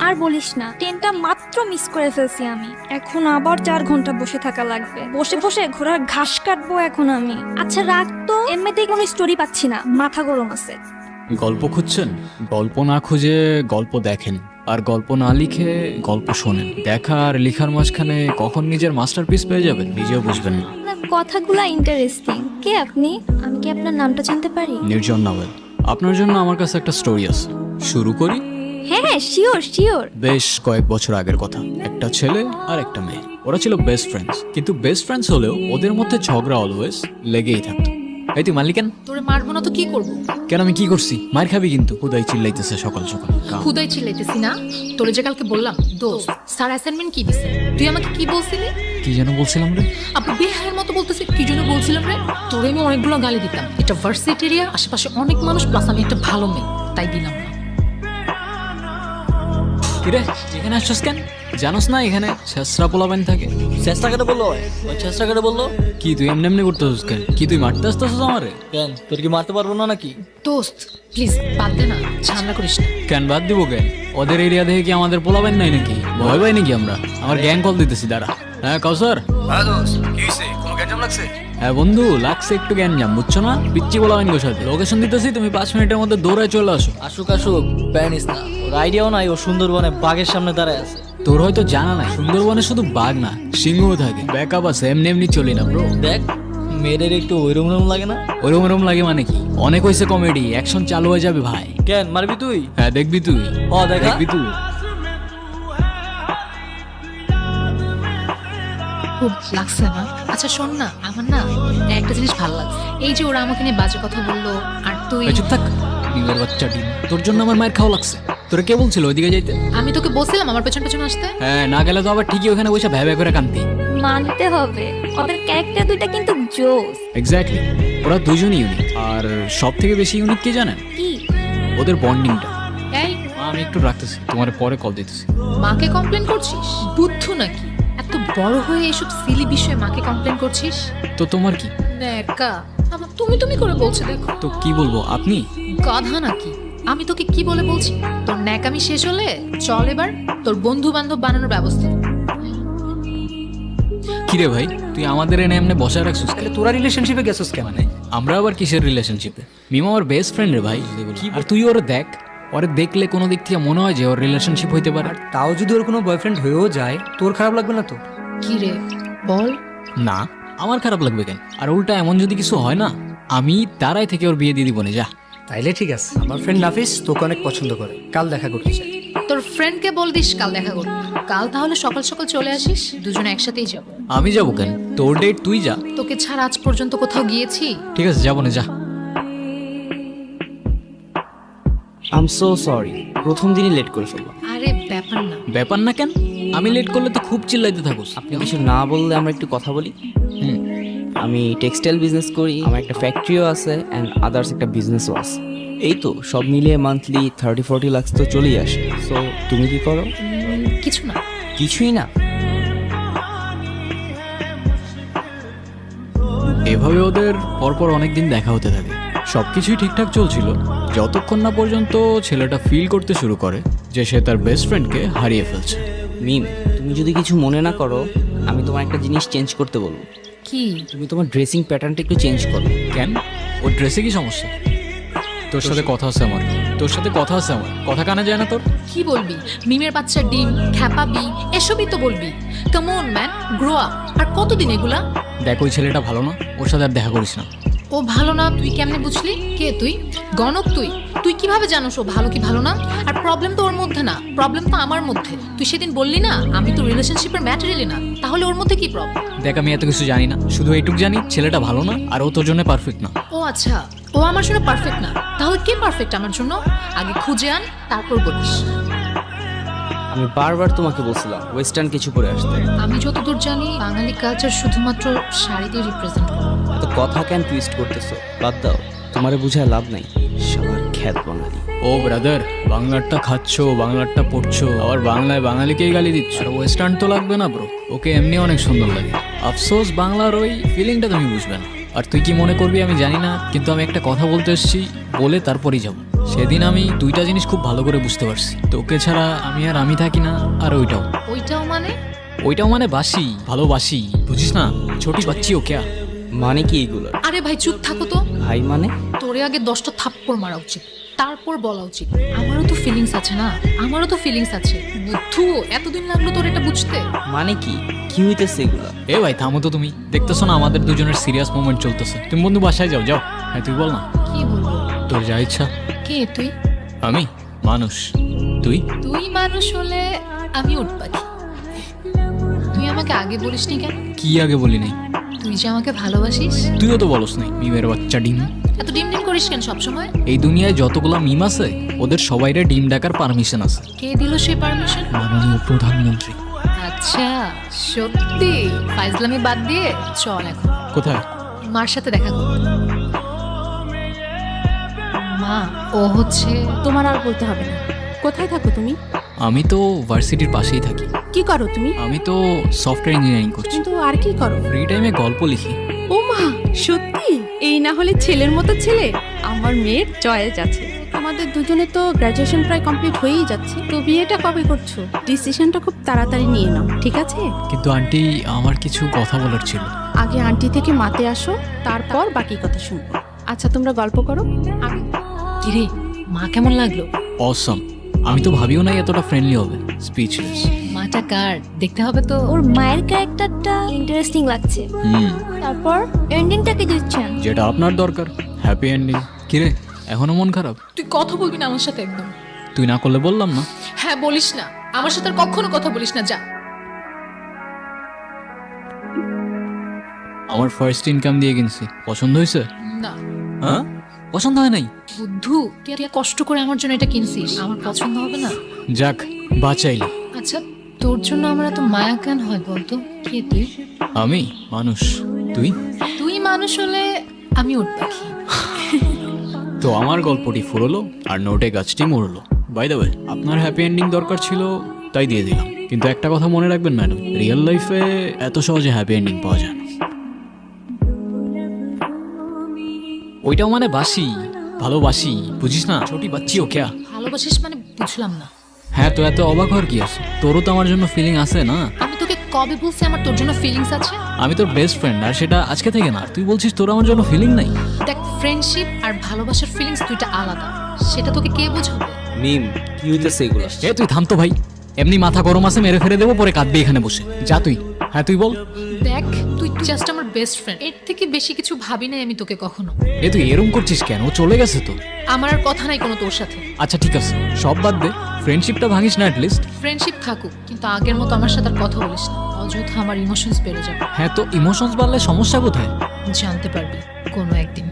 আর বলিস না, ট্রেনটা মাত্র মিস করে ফেলছি আমি। এখন আবার 4 ঘন্টা বসে থাকা লাগবে। বসে বসে ঘোড়ার ঘাস কাটবো এখন আমি। আচ্ছা রাখ তো, এমনিতেই কোনো স্টোরি পাচ্ছি না, মাথা গরম আছে। গল্প খুঁজছেন? গল্প না খুঁজে গল্প দেখেন, আর গল্প না লিখে গল্প শোনেন। দেখা আর লিখার মাঝখানে কখন নিজের মাস্টারপিস পেয়ে যাবেন নিজেও বুঝবেন না। আপনার কথাগুলা ইন্টারেস্টিং। কে আপনি? আমি কি আপনার নামটা জানতে পারি? নির্জন নাওয়েল। আপনার জন্য আমার কাছে একটা স্টোরি আছে, শুরু করি? হ্যাঁ হ্যাঁ, শিওর শিওর। বেশ কয়েক বছর আগের কথা। একটা ছেলে আর একটা মেয়ে, ওরা ছিল বেস্ট ফ্রেন্ডস। কিন্তু বেস্ট ফ্রেন্ডস হলেও ওদের মধ্যে ঝগড়া অলওয়েজ লেগেই থাকতো। এই তুই মারলি কেন? তোরে মারবো না তো কি করবো? কেন, আমি কি করছি? মার খাবি কিন্তু। হুদাই চিল্লাইতেছে সকাল সকাল। খুদাই চিল্লাইতেছি না। তোরে যে কালকে বললাম দোস্ত স্যার অ্যাসাইনমেন্ট কি দিছে, তুই আমাকে কি বলছিলি? কি যেন বলছিলাম রে? আপু বেহায়ের মতো বলতেছে কি জন্য বলছিলাম রে? তোরে আমি অনেকগুলো গালি দিতাম। এটা ভার্সিটি এরিয়া, আশেপাশে অনেক মানুষ, প্লাস আমি একটা ভালো মেয়ে, তাই দিলাম না। কিরে এখানে আসছিস কেন? জানোস না এখানে ছেসরা পোলাবেন থাকে? চেষ্টা করে বললো, ওই চেষ্টা করে বললো। কি তুই এমনি এমনি করতেছিস কেন? কি তুই মারতে আসতেছিস আমারে? কেন, তোর কি মারতে পারবো না নাকি? দোস্ত প্লিজ বাদ দে না, ঝামেলা করিস না। কেন বাদ দিব কেন? ওদের এরিয়া দেখে কি আমাদের পোলাবেন নাই নাকি? ভয় পাই নাকি আমরা? আমার গ্যাং কল দিতেছি দাঁড়া। হ্যাঁ কাউসার। হ্যাঁ বন্ধু, লাগছে একটু গ্যাঞ্জাম, বুঝছো না? পিচ্ছি পোলাবেন গো সাথে। লোকেশন দিতেছি, তুমি 5 মিনিটের মধ্যে দৌড়ায় চলে আসো। আসুক আসুক, প্যানিস না। ওর আইডিয়াও নাই ও সুন্দরবনে বাঘের সামনে দাঁড়ায় আছে। তোর হয়তো জানা নাই, সুন্দরবনে শুধু বাঘ না সিংহও থাকে। ব্যাকআপ আছে, এমনি এমনি চলি না ব্রো। দেখ মেয়েদের একটু ওইরকম লাগে না? ওরম ওরম লাগে মানে কি? অনেক হয়েছে কমেডি, অ্যাকশন চালু হয়ে যাবে ভাই। কেন মারবি তুই? হ্যাঁ দেখবি তুই। দেখা। দেখবি তুই। খুব লাগছে না? আচ্ছা শোন না, আমার না একটা জিনিস ভালো লাগছে। এই যে ওরা আমাকে নিয়ে বাজে কথা বললো, আর তুই। এই চুপ থাক, ডিমের বাচ্চা ডিম। তোর জন্য আমার মায়ের খাওয়া লাগছে। তোরা কে বলছিল ওইদিকে যাইতে? আমি তোকে বলছিলাম আমার পেছন পেছন আসতে। হ্যাঁ, না গেলে তো আবার ঠিকই ওখানে বসে ভ্যা ভ্যা করে কান্তি। মানতে হবে, ওদের ক্যারেক্টার দুইটা কিন্তু জোস। এক্স্যাক্টলি, ওরা দুজনই ইউনিক। আর সব থেকে বেশি ইউনিক কে জানেন? কি? ওদের বন্ডিংটা। এই আমি একটু রাখতেছি, তোমার পরে কল দিতেছি। মাকে কমপ্লেন করছিস? বুদ্ধু নাকি? এত বড় হয়ে এসব সিলি বিষয়ে মাকে কমপ্লেন করছিস? তো তোমার কি? নেকা আমার তুমি তুমি করে বলছে, দেখো। তো কি বলবো, আপনি? গাধা নাকি? আমি তোকে কি বলে বলছি? তোর ন্যাকামি শেষ হলে চল এবার তোর বন্ধু বান্ধব বানানোর ব্যবস্থা। কিরে ভাই, তুই আমাদের এনে এমনি বসায় রাখছিস কেন? তোরা রিলেশনশিপে গেছিস কেন? আমরা আবার কিসের রিলেশনশিপে? মিমা আমার বেস্ট ফ্রেন্ড রে ভাই। আর তুই ওরে দেখ, ওরে দেখলে কোনো দিক থেকে মনে হয় যে ওর রিলেশনশিপ হইতে পারে। তাও যদি ওর কোনো বয়ফ্রেন্ড হয়েও যায়, তোর খারাপ লাগবে না তো? কি রে বল। না, আমার খারাপ লাগবে কেন? আর উল্টা এমন যদি কিছু হয় না, আমি তারাই থেকে ওর বিয়ে দিয়ে দিব না। যা। তাইলে ঠিক আছে। আমার ফ্রেন্ড নাফিস তোকে অনেক পছন্দ করে, কাল দেখা করতে চাই। তোর ফ্রেন্ডকে বল দিস কাল দেখা করতে। কাল তাহলে সকাল সকাল চলে আসিস, দুজনে একসাথেই যাব। আমি যাবো কেন? তোর ডেট তুই যা। তোকে ছাড়া আজ পর্যন্ত কোথাও গিয়েছি? ঠিক আছে, যাবো না, যা। আই এম সো সরি, প্রথম দিনই লেট করে ফেললাম। আরে ব্যাপার না। ব্যাপার না কেন? আমি লেট করলে তো খুব চিল্লাইতে থাকোস। আপনি কিছু না বললে আমরা একটু কথা বলি। হুম। আমি টেক্সটাইল বিজনেস করি, আমার একটা ফ্যাক্টরিও আছে অ্যান্ড আদার্স একটা বিজনেসও আছে। এই তো সব মিলিয়ে মান্থলি 30-40 লাখ তো চলেই আসে। সো তুমি কি করো? কিছু না। কিছুই না? এভাবে ওদের পরপর অনেকদিন দেখা হতে থাকে। সবকিছুই ঠিকঠাক চলছিল যতক্ষণ না পর্যন্ত ছেলেটা ফিল করতে শুরু করে যে সে তার বেস্ট ফ্রেন্ডকে হারিয়ে ফেলছে। মিম, তুমি যদি কিছু মনে না করো, আমি তোমার একটা জিনিস চেঞ্জ করতে বলবো। কি? তুমি তোমার ড্রেসিং প্যাটার্নটা একটু চেঞ্জ করো। কেন? ওর ড্রেসে কি সমস্যা? তোর সাথে কথা আছে আমার। কথা কানে যায় না তোর? কি বলবি? মিমের বাচ্চা ডিম, খ্যাপাবি, এসবই তো বলবি। Come on man, grow up. আর কতদিন এগুলা? দেখ, ওই ছেলেটা ভালো না, ওর সাথে আর দেখা করিস না। ও ভালো না তুই কেমনে বুঝলি? কে তুই? গণক তুই? তুই কিভাবে জানোস ও ভালো কি ভালো না? আর প্রবলেম তো ওর মধ্যে না, প্রবলেম তো আমার মধ্যে। তুই সেদিন বললি না আমি তো রিলেশনশিপের ম্যাটেরিয়ালই না, তাহলে ওর মধ্যে কি প্রবলেম? দেখ, আমি এত কিছু জানি না, শুধু এইটুকু জানি ছেলেটা ভালো না আর ও তোর জন্য পারফেক্ট না। ও আচ্ছা, ও আমার জন্য পারফেক্ট না, তাহলে কে পারফেক্ট আমার জন্য? আগে খুঁজে আন, তারপর বলিস। আমি বারবার তোমাকে বলছিলাম ওয়েস্টার্ন কিছু পরে আসতে। আমি যতদূর জানি বাঙালি কালচার শুধুমাত্র শাড়ি দিয়ে রিপ্রেজেন্ট করে। এত কথা কেন টুইস্ট করতেছো? বাদ দাও, তোমারে বুঝায় লাভ নাই। সবার খ্যাত বাঙালি। ও ব্রাদার, বাংলারটা খাচ্ছো, বাংলারটা পড়ছো, আবার বাংলায় বাঙালিকেই গালি দিচ্ছ। আর ওয়েস্টার্ন তো লাগবে না ব্রো, ওকে এমনি অনেক সুন্দর লাগে। আফসোস বাংলার ওই ফিলিংটা তুমি বুঝবে না। আর তুই কি মনে করবি আমি জানি না, কিন্তু আমি একটা কথা বলতে এসেছি, বলে তারপরই যাবো। সেদিন আমি দুইটা জিনিস খুব ভালো করে বুঝতে পারছি, তোকে ছাড়া আমি আর আমি থাকি না, আর ওইটাও মানে? ওইটাও মানে বাসি, ভালোবাসি, বুঝিস না? ছোটি বাচ্চি ও ক্যা? মানে কি এগুলো? আরে ভাই চুপ থাকো তো। ভাই মানে? তোরে আগে 10টা থাপ্পড় মারা উচিত, তারপর বলা উচিত। আমারও তো ফিলিংস আছে না, আমারও তো ফিলিংস আছে। বুদ্ধু, এতদিন লাগলো তোর এটা বুঝতে? মানে কি কি হইতেছে এগুলা? এ ভাই থামো তো, তুমি দেখতেছো না আমাদের দুজনের সিরিয়াস মোমেন্ট চলতেছে? তুমি বন্ধু বাসায় যাও, যাও। হ্যাঁ তুই বল না, কি বলবো? তোর যা ইচ্ছা। কে তুই? আমি মানুষ, তুই? তুই মানুষ হলে আমি উট পাখি। তুই আমাকে আগে বলিসনি কেন? কি আগে বলি নাই? তুই যে আমাকে ভালোবাসিস। তুইও তো বলস নাই, মিমের বাচ্চা ডিম। এত ডিম ডিম করিস কেন সবসময়? এই দুনিয়ায় যতগুলা মিম আছে ওদের সবাইরে ডিম ডাকার পারমিশন আছে কে দিল সেই পারমিশন? মাননীয় প্রধানমন্ত্রী। আচ্ছা, সত্যি? ফাইজলামি বাদ দিয়ে চল এখন কোথায়? মার সাথে দেখা কর। মা, ও হচ্ছে তোমার আর বলতে হবে না। কোথায় থাকো তুমি? আমি তো ভার্সিটির পাশেই থাকি। কি করো তুমি? আমি তো সফটওয়্যার ইঞ্জিনিয়ারিং করছি। কিন্তু আর কি করো? ফ্রি টাইমে গল্প লিখি। ও মা, সত্যি? এই না হলে ছেলের মতো ছেলে। আমার মেয়ের চয়েস আছে। আমাদের দুজনে তো গ্র্যাজুয়েশন প্রায় কমপ্লিট হয়েই যাচ্ছে, তো বিয়েটা কবে করছো? ডিসিশনটা খুব তাড়াতাড়ি নিয়ে নাও, ঠিক আছে? কিন্তু আন্টি, আমার কিছু কথা বলার ছিল। আগে আন্টি থেকে মাতে আসো, তারপর বাকি কথা শুনবো। আচ্ছা তোমরা গল্প করো। আমি কিরে, মা কেমন লাগলো? অসম। আমি তো ভাবিও নাই এতটা ফ্রেন্ডলি হবে। স্পিচলেস। মাটা কার দেখতে হবে তো। ওর মায়ের ক্যারেক্টারটা ইন্টারেস্টিং লাগছে। তারপর এন্ডিংটা কি দিচ্ছেন? যেটা আপনার দরকার, হ্যাপি এন্ডিং। কিরে, এখনো মন খারাপ? তুই কথা বলবি না আমার সাথে একদম? তুই না করলে বললাম না। হ্যাঁ, বলিস না আমার সাথে আর কখনো কথা বলিস না, যা। আমার ফার্স্ট ইনকাম দিয়ে কিনছি, পছন্দ হয়েছে? না। হ্যাঁ, পছন্দ হয় নাই? বুদ্ধু, তুই এত কষ্ট করে আমার জন্য এটা কিনছিস, আমার পছন্দ হবে না? যাক, বাঁচাইলি। আচ্ছা, তোর জন্য আমার এত মায়া কেন হয় বলতো? কে তুই? আমি মানুষ, তুই? তুই মানুষ হলে আমি উট পাখি। তো আমার গল্পটি ফুরলো আর নোটে গাছটি মরলো। বাই দ্য ওয়ে, আপনার হ্যাপি এন্ডিং দরকার ছিল তাই দিয়ে দিলাম। কিন্তু একটা কথা মনে রাখবেন ম্যাডাম, রিয়েল লাইফে এত সহজে হ্যাপি এন্ডিং পাওয়া যায় না। ওইটাও মানে বাসি, ভালোবাসি, বুঝিস না? ছোটি বাচ্চি ও ক্যা? ভালোবাসিস মানে বুঝলাম না। হ্যাঁ, তো এত অবাক হওয়ার কি আছে? তোরও তো আমার জন্য ফিলিং আছে না? আমি তোকে কবে বলছি আমার তোর জন্য ফিলিংস আছে? আমি তোর বেস্ট ফ্রেন্ড, আর সেটা আজকে থেকে না। তুই বলছিস তোর আমার জন্য ফিলিং নাই? দেখ, ফ্রেন্ডশিপ আর ভালোবাসার ফিলিংস দুইটা আলাদা, সেটা তোকে কে বোঝাবে? মিম, কি হইতেছে এগুলা? এ তুই থাম তো ভাই, এমনি মাথা গরম আছে, মেরে ফেলে দেবো, পরে কাঁদবি এখানে বসে। যা তুই। হ্যাঁ তুই বল। দেখ, তুই জাস্ট আমার বেস্ট ফ্রেন্ড, এর থেকে বেশি কিছু ভাবি নাই আমি তোকে কখনো। এ তুই এরম করছিস কেন? ও চলে গেছে তো। আমার আর কথা নাই কোনো তোর সাথে। আচ্ছা ঠিক আছে, সব বাদ দে, ফ্রেন্ডশিপটা ভাঙিস না অ্যাটলিস্ট। ফ্রেন্ডশিপ থাকুক, কিন্তু আগের মতো আমার সাথে আর কথা বলিস না, অযথা আমার ইমোশনস বেড়ে যাবে। হ্যাঁ, তো ইমোশনস বাড়লে সমস্যা কোথায়? জানতে পারবি কোনো একদিন।